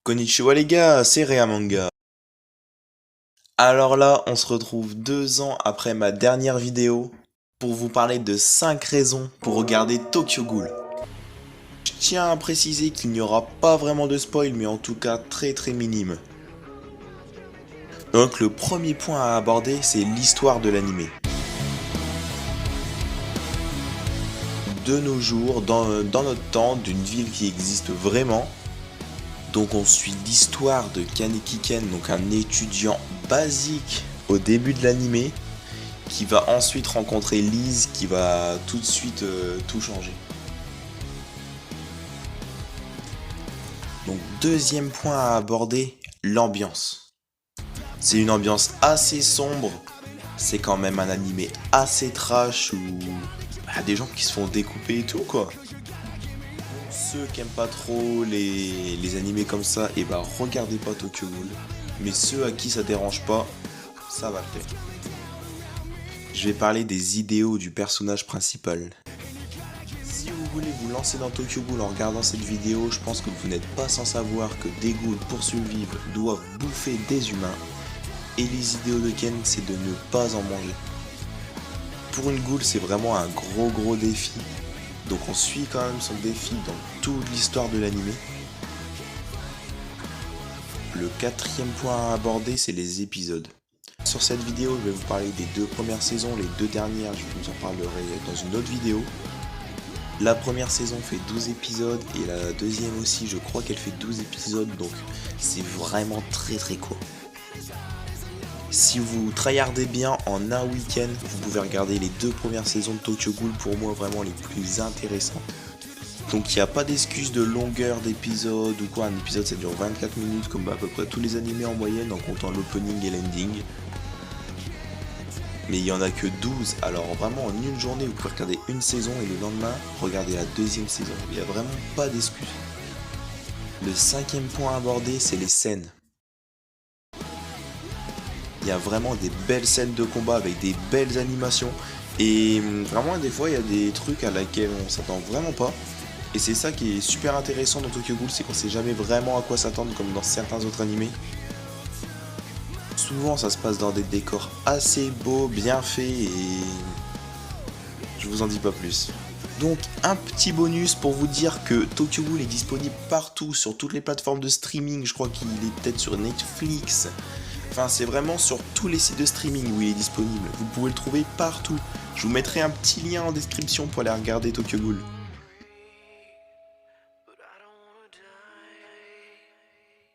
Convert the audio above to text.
Konnichiwa les gars, c'est Réa Manga. Alors là, on se retrouve 2 ans après ma dernière vidéo pour vous parler de 5 raisons pour regarder Tokyo Ghoul. Je tiens à préciser qu'il n'y aura pas vraiment de spoil, mais en tout cas très minime. Donc le premier point à aborder, c'est l'histoire de l'anime. De nos jours, dans notre temps, d'une ville qui existe vraiment. Donc on suit l'histoire de Kaneki Ken, donc un étudiant basique au début de l'anime, qui va ensuite rencontrer Lise, qui va tout de suite tout changer. Donc deuxième point à aborder, l'ambiance. C'est une ambiance assez sombre, c'est quand même un anime assez trash où il y a des gens qui se font découper et tout quoi. Ceux qui aiment pas trop les animés comme ça, et bah regardez pas Tokyo Ghoul. Mais ceux à qui ça dérange pas, ça va le faire. Je vais parler des idéaux du personnage principal. Si vous voulez vous lancer dans Tokyo Ghoul en regardant cette vidéo, je pense que vous n'êtes pas sans savoir que des ghouls pour survivre doivent bouffer des humains. Et les idéaux de Ken, c'est de ne pas en manger. Pour une ghoul, c'est vraiment un gros défi. Donc on suit quand même son défi dans toute l'histoire de l'anime. Le quatrième point à aborder, c'est les épisodes. Sur cette vidéo, je vais vous parler des 2 premières saisons, les 2 dernières, je vous en parlerai dans une autre vidéo. La première saison fait 12 épisodes et la deuxième aussi, je crois qu'elle fait 12 épisodes, donc c'est vraiment très court. Si vous tryhardez bien en un week-end, vous pouvez regarder les 2 premières saisons de Tokyo Ghoul, pour moi vraiment les plus intéressantes. Donc il n'y a pas d'excuse de longueur d'épisode ou quoi, un épisode ça dure 24 minutes comme à peu près tous les animés en moyenne en comptant l'opening et l'ending. Mais il n'y en a que 12, alors vraiment en une journée vous pouvez regarder une saison et le lendemain regarder la deuxième saison, il n'y a vraiment pas d'excuse. Le cinquième point à aborder, c'est les scènes. Il y a vraiment des belles scènes de combat avec des belles animations. Et vraiment des fois il y a des trucs à laquelle on s'attend vraiment pas. Et c'est ça qui est super intéressant dans Tokyo Ghoul, c'est qu'on sait jamais vraiment à quoi s'attendre comme dans certains autres animés. Souvent ça se passe dans des décors assez beaux, bien faits et je vous en dis pas plus. Donc un petit bonus pour vous dire que Tokyo Ghoul est disponible partout sur toutes les plateformes de streaming, je crois qu'il est peut-être sur Netflix. Enfin c'est vraiment sur tous les sites de streaming où il est disponible, vous pouvez le trouver partout. Je vous mettrai un petit lien en description pour aller regarder Tokyo Ghoul.